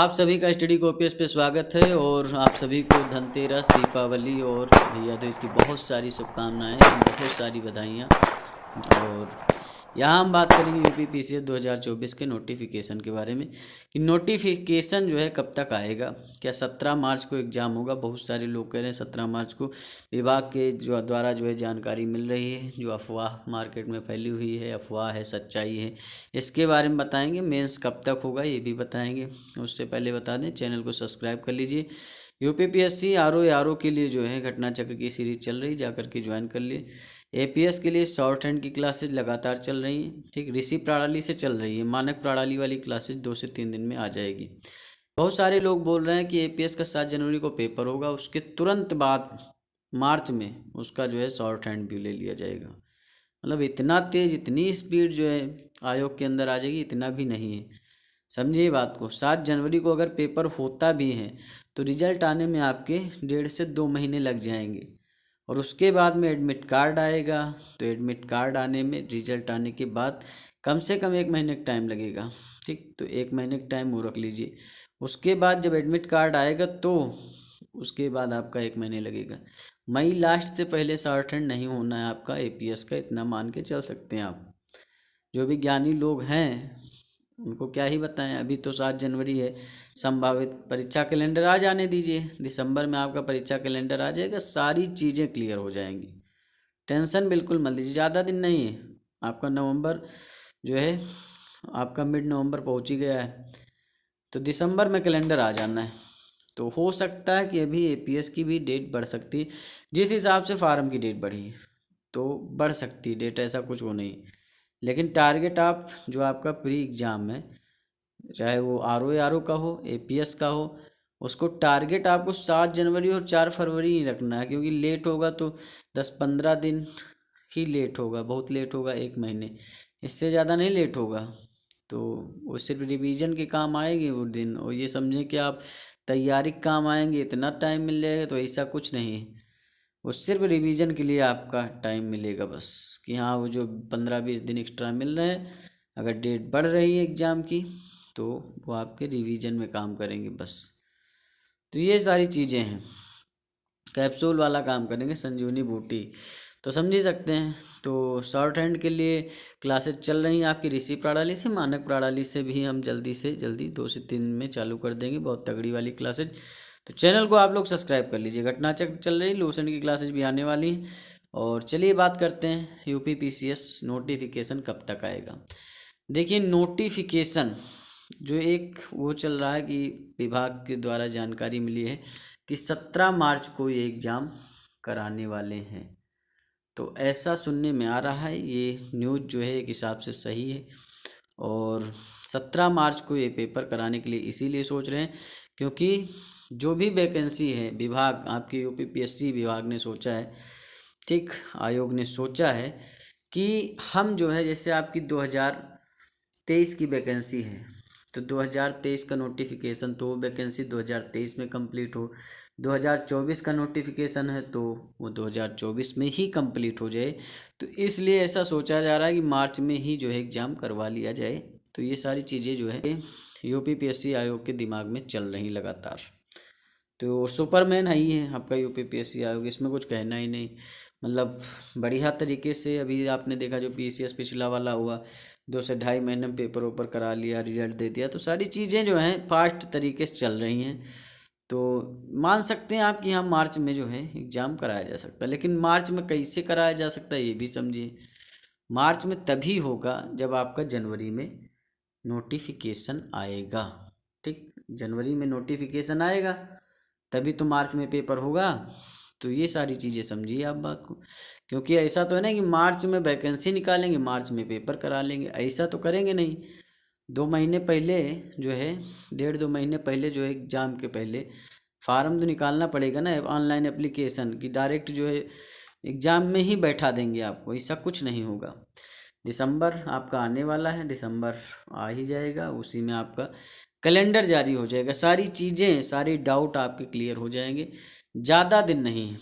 आप सभी का स्टडी कॉपीज पे स्वागत है और आप सभी को धनतेरस, दीपावली और भैया दूज की बहुत सारी शुभकामनाएं, बहुत सारी बधाइयाँ। और यहाँ हम बात करेंगे यूपी पीसीएस 2024 के नोटिफिकेशन के बारे में कि नोटिफिकेशन जो है कब तक आएगा। क्या 17 मार्च को एग्ज़ाम होगा? बहुत सारे लोग कह रहे हैं 17 मार्च को। विभाग के द्वारा जो है जानकारी मिल रही है, जो अफवाह मार्केट में फैली हुई है, अफवाह है सच्चाई है, इसके बारे में बताएंगे। मेंस कब तक होगा ये भी बताएंगे। उससे पहले बता दें, चैनल को सब्सक्राइब कर लीजिए। यूपीपीएससी आरओ की लिए जो है घटना चक्र की सीरीज चल रही, जाकर के ज्वाइन कर लिए। एपीएस के लिए शॉर्ट हैंड की क्लासेज लगातार चल रही हैं, ठीक। ऋषि प्रणाली से चल रही है, मानक प्रणाली वाली क्लासेज 2 से 3 दिन में आ जाएगी। बहुत सारे लोग बोल रहे हैं कि एपीएस का 7 जनवरी को पेपर होगा, उसके तुरंत बाद मार्च में उसका जो है शॉर्ट हैंड भी ले लिया जाएगा। मतलब इतना तेज़, इतनी स्पीड जो है आयोग के अंदर आ जाएगी, इतना भी नहीं है। समझिए बात को। 7 जनवरी को अगर पेपर होता भी है तो रिजल्ट आने में आपके 1.5 से 2 महीने लग जाएंगे, और उसके बाद में एडमिट कार्ड आएगा। तो एडमिट कार्ड आने में, रिजल्ट आने के बाद कम से कम 1 महीने का टाइम लगेगा, ठीक। तो 1 महीने का टाइम वो रख लीजिए। उसके बाद जब एडमिट कार्ड आएगा तो उसके बाद आपका 1 महीने लगेगा। मई लास्ट से पहले शॉर्ट हैंड नहीं होना है आपका एपीएस का, इतना मान के चल सकते हैं आप। जो भी ज्ञानी लोग हैं उनको क्या ही बताएं। अभी तो 7 जनवरी है, संभावित परीक्षा कैलेंडर आ जाने दीजिए। दिसंबर में आपका परीक्षा कैलेंडर आ जाएगा, सारी चीज़ें क्लियर हो जाएंगी। टेंशन बिल्कुल मत लीजिए, ज़्यादा दिन नहीं है। आपका नवंबर जो है, आपका मिड नवंबर पहुंच ही गया है, तो दिसंबर में कैलेंडर आ जाना है। तो हो सकता है कि अभी एपीएस की भी डेट बढ़ सकती है, जिस हिसाब से फार्म की डेट बढ़ी है तो बढ़ सकती है डेट, ऐसा कुछ वो नहीं। लेकिन टारगेट आप जो आपका प्री एग्ज़ाम है, चाहे वो आरओ का हो, एपीएस का हो, उसको टारगेट आपको 7 जनवरी और 4 फरवरी ही रखना है। क्योंकि लेट होगा तो 10-15 दिन ही लेट होगा, बहुत लेट होगा, 1 महीने, इससे ज़्यादा नहीं लेट होगा। तो वो सिर्फ रिवीजन के काम आएंगे वो दिन, और ये समझें कि आप तैयारी के काम आएंगे, इतना टाइम मिल जाएगा, तो ऐसा कुछ नहीं है। वो सिर्फ रिवीजन के लिए आपका टाइम मिलेगा बस, कि हाँ वो जो 15-20 दिन एक्स्ट्रा मिल रहे हैं, अगर डेट बढ़ रही है एग्ज़ाम की तो वो आपके रिवीजन में काम करेंगे बस। तो ये सारी चीज़ें हैं, कैप्सूल वाला काम करेंगे, संजीवनी बूटी, तो समझ ही सकते हैं। तो शॉर्ट हैंड के लिए क्लासेस चल रही हैं आपकी ऋषि प्रणाली से, मानक प्रणाली से भी हम जल्दी से जल्दी 2 से 3 में चालू कर देंगे, बहुत तगड़ी वाली क्लासेज। तो चैनल को आप लोग सब्सक्राइब कर लीजिए। घटना चक्र चल रही, लूसेंट की क्लासेज भी आने वाली हैं। और चलिए बात करते हैं यूपी पीसीएस नोटिफिकेशन कब तक आएगा। देखिए, नोटिफिकेशन जो एक वो चल रहा है कि विभाग के द्वारा जानकारी मिली है कि 17 मार्च को ये एग्ज़ाम कराने वाले हैं। तो ऐसा सुनने में आ रहा है, ये न्यूज़ जो है एक हिसाब से सही है। और 17 मार्च को ये पेपर कराने के लिए इसीलिए सोच रहे हैं क्योंकि जो भी वैकेंसी है, विभाग आपके यूपीपीएससी विभाग ने सोचा है, ठीक, आयोग ने सोचा है कि हम जो है, जैसे आपकी 2023 की वैकेंसी है तो 2023 का नोटिफिकेशन, तो वो वैकेंसी 2023 में कंप्लीट हो। 2024 का नोटिफिकेशन है तो वो 2024 में ही कंप्लीट हो जाए। तो इसलिए ऐसा सोचा जा रहा है कि मार्च में ही जो है एग्ज़ाम करवा लिया जाए। तो ये सारी चीज़ें जो है यूपीपीएससी आयोग के दिमाग में चल रही लगातार। तो सुपरमैन है ही है आपका यूपीपीएससी आयोग, इसमें कुछ कहना ही नहीं। मतलब बढ़िया तरीके से, अभी आपने देखा जो पीसीएस पिछला वाला हुआ, 2 से 2.5 महीने में पेपर ऊपर करा लिया, रिजल्ट दे दिया। तो सारी चीज़ें जो हैं फास्ट तरीके से चल रही हैं। तो मान सकते हैं आप कि हाँ, मार्च में जो है एग्ज़ाम कराया जा सकता है। लेकिन मार्च में कैसे कराया जा सकता है ये भी समझिए। मार्च में तभी होगा जब आपका जनवरी में नोटिफिकेशन आएगा, ठीक। जनवरी में नोटिफिकेशन आएगा तभी तो मार्च में पेपर होगा। तो ये सारी चीज़ें समझिए आप बात को। क्योंकि ऐसा तो है ना कि मार्च में वैकेंसी निकालेंगे, मार्च में पेपर करा लेंगे, ऐसा तो करेंगे नहीं। 2 महीने पहले जो है, 1.5-2 महीने पहले जो है एग्ज़ाम के पहले फार्म तो निकालना पड़ेगा ना, ऑनलाइन एप्लीकेशन की, डायरेक्ट जो है एग्ज़ाम में ही बैठा देंगे आपको, ऐसा कुछ नहीं होगा। दिसंबर आपका आने वाला है, दिसंबर आ ही जाएगा, उसी में आपका कैलेंडर जारी हो जाएगा, सारी चीज़ें, सारी डाउट आपके क्लियर हो जाएंगे। ज़्यादा दिन नहीं है।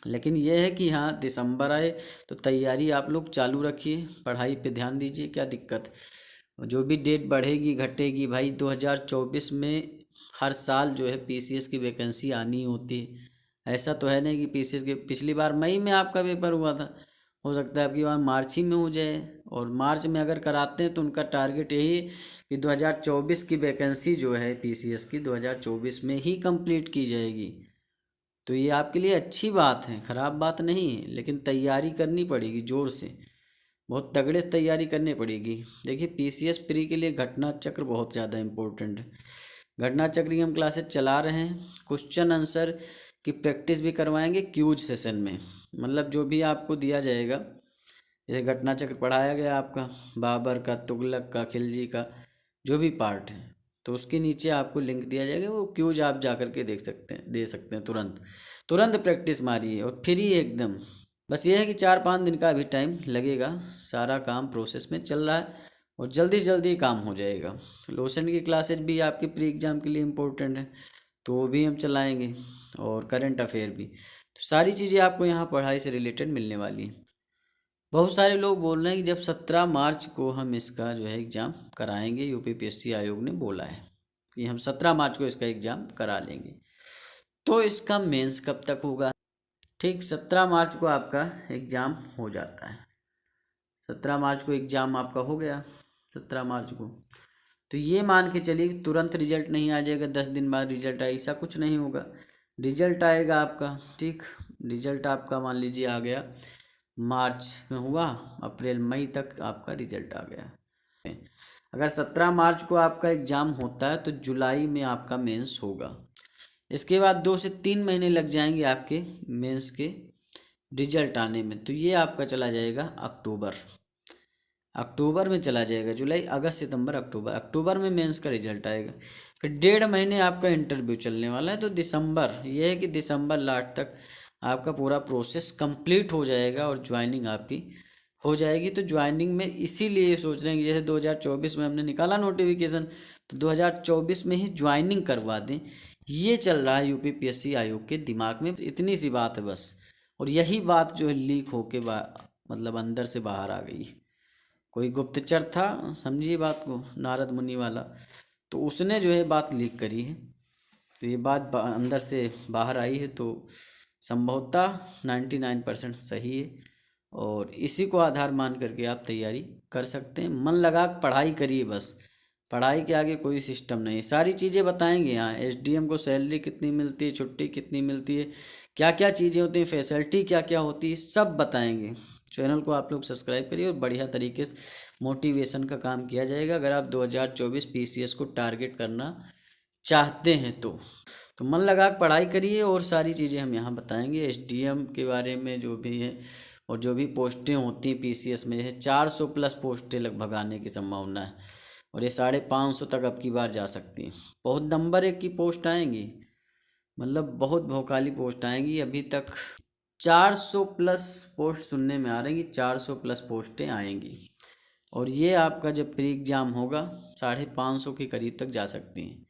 लेकिन यह है कि हाँ, दिसंबर आए तो तैयारी आप लोग चालू रखिए, पढ़ाई पे ध्यान दीजिए, क्या दिक्कत। जो भी डेट बढ़ेगी घटेगी भाई 2024 में हर साल जो है पीसीएस की वैकेंसी आनी होती है। ऐसा तो है नहीं कि पीसीएस के पिछली बार मई में आपका पेपर हुआ था, हो सकता है आपकी बार मार्च ही में हो जाए। और मार्च में अगर कराते हैं तो उनका टारगेट यही है कि 2024 की वैकेंसी जो है पीसीएस की 2024 में ही कंप्लीट की जाएगी। तो ये आपके लिए अच्छी बात है, ख़राब बात नहीं है, लेकिन तैयारी करनी पड़ेगी ज़ोर से, बहुत तगड़े से तैयारी करनी पड़ेगी। देखिए पीसीएस प्री के लिए घटना चक्र बहुत ज़्यादा इम्पोर्टेंट है। घटना चक्र की हम क्लासेस चला रहे हैं, क्वेश्चन आंसर की प्रैक्टिस भी करवाएंगे क्यूज सेशन में। मतलब जो भी आपको दिया जाएगा, जैसे घटना चक्र पढ़ाया गया आपका बाबर का, तुगलक का, खिलजी का, जो भी पार्ट है, तो उसके नीचे आपको लिंक दिया जाएगा, वो क्यूज आप जा करके देख सकते हैं, दे सकते हैं। तुरंत तुरंत प्रैक्टिस मारिए और फ्री एकदम। बस ये है कि 4-5 दिन का अभी टाइम लगेगा, सारा काम प्रोसेस में चल रहा है और जल्दी से जल्दी काम हो जाएगा। लोशन की क्लासेज भी आपके प्री एग्ज़ाम के लिए इम्पोर्टेंट है, तो वो भी हम चलाएंगे, और करंट अफेयर भी। तो सारी चीज़ें आपको यहाँ पढ़ाई से रिलेटेड मिलने वाली हैं। बहुत सारे लोग बोल रहे हैं कि जब 17 मार्च को हम इसका जो है एग्ज़ाम कराएंगे, यूपीपीएससी आयोग ने बोला है कि हम 17 मार्च को इसका एग्ज़ाम करा लेंगे। तो इसका मेंस कब तक होगा? ठीक 17 मार्च को आपका एग्ज़ाम हो जाता है। 17 मार्च को एग्ज़ाम आपका हो गया 17 मार्च को, तो ये मान के चलिए तुरंत रिजल्ट नहीं आ जाएगा, 10 दिन बाद रिजल्ट आए, ऐसा कुछ नहीं होगा। रिजल्ट आएगा आपका, ठीक, रिजल्ट आपका मान लीजिए आ गया मार्च में हुआ, अप्रैल मई तक आपका रिजल्ट आ गया। अगर 17 मार्च को आपका एग्ज़ाम होता है तो जुलाई में आपका मेंस होगा। इसके बाद 2 से 3 महीने लग जाएंगे आपके मेंस के रिजल्ट आने में, तो ये आपका चला जाएगा अक्टूबर में चला जाएगा। जुलाई, अगस्त, सितंबर, अक्टूबर में मेंस का रिजल्ट आएगा। फिर 1.5 महीने आपका इंटरव्यू चलने वाला है, तो दिसंबर, ये है कि दिसंबर लास्ट तक आपका पूरा प्रोसेस कंप्लीट हो जाएगा और ज्वाइनिंग आपकी हो जाएगी। तो ज्वाइनिंग में इसीलिए सोच रहे हैं कि जैसे 2024 में हमने निकाला नोटिफिकेशन, तो 2024 में ही ज्वाइनिंग करवा दें, ये चल रहा है यूपीपीएससी आयोग के दिमाग में। इतनी सी बात है बस, और यही बात जो है लीक होके मतलब अंदर से बाहर आ गई। कोई गुप्तचर था, समझिए बात को, नारद मुनि वाला, तो उसने जो है बात लीक करी है, तो ये बात अंदर से बाहर आई है, तो संभवतः 99% सही है। और इसी को आधार मान करके आप तैयारी कर सकते हैं। मन लगा पढ़ाई करिए, बस पढ़ाई के आगे कोई सिस्टम नहीं। सारी चीज़ें बताएंगे यहाँ, एसडीएम को सैलरी कितनी मिलती है, छुट्टी कितनी मिलती है, क्या क्या चीज़ें होती हैं, फैसिलिटी क्या क्या होती है, सब बताएंगे। चैनल को आप लोग सब्सक्राइब करिए और बढ़िया तरीके से मोटिवेशन का काम किया जाएगा अगर आप 2024 पीसीएस को टारगेट करना चाहते हैं तो मन लगा पढ़ाई करिए। और सारी चीज़ें हम यहाँ बताएंगे एसडीएम के बारे में, जो भी है, और जो भी पोस्टें होती हैं पीसीएस में, जैसे 400 प्लस पोस्टें लगभग आने की संभावना है, और ये 550 तक अब की बार जा सकती हैं। बहुत नंबर 1 की पोस्ट आएंगी, मतलब बहुत भौकाली पोस्ट आएंगी। अभी तक 400 प्लस पोस्ट सुनने में आ रही है, 400 प्लस पोस्टें आएंगी, और ये आपका जब प्री एग्ज़ाम होगा 550 के करीब तक जा सकती हैं।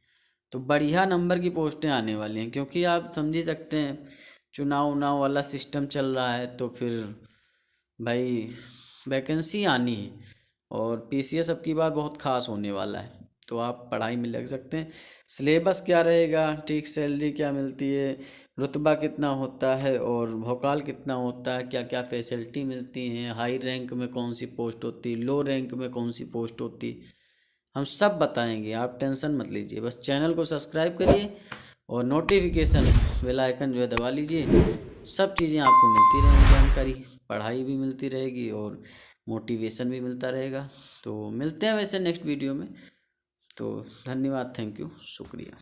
तो बढ़िया नंबर की पोस्टें आने वाली हैं, क्योंकि आप समझ ही सकते हैं चुनाव उनाव वाला सिस्टम चल रहा है, तो फिर भाई वैकेंसी आनी है, और पीसीएस अब की बार बहुत ख़ास होने वाला है, तो आप पढ़ाई में लग सकते हैं। सिलेबस क्या रहेगा, ठीक, सैलरी क्या मिलती है, रुतबा कितना होता है, और भौकाल कितना होता है, क्या क्या फैसिलिटी मिलती हैं, हाई रैंक में कौन सी पोस्ट होती, लो रैंक में कौन सी पोस्ट होती, हम सब बताएंगे। आप टेंशन मत लीजिए, बस चैनल को सब्सक्राइब करिए और नोटिफिकेशन बेल आइकन जो है दबा लीजिए। सब चीज़ें आपको मिलती रहेंगी, जानकारी, पढ़ाई भी मिलती रहेगी और मोटिवेशन भी मिलता रहेगा। तो मिलते हैं वैसे नेक्स्ट वीडियो में। तो धन्यवाद, थैंक यू, शुक्रिया।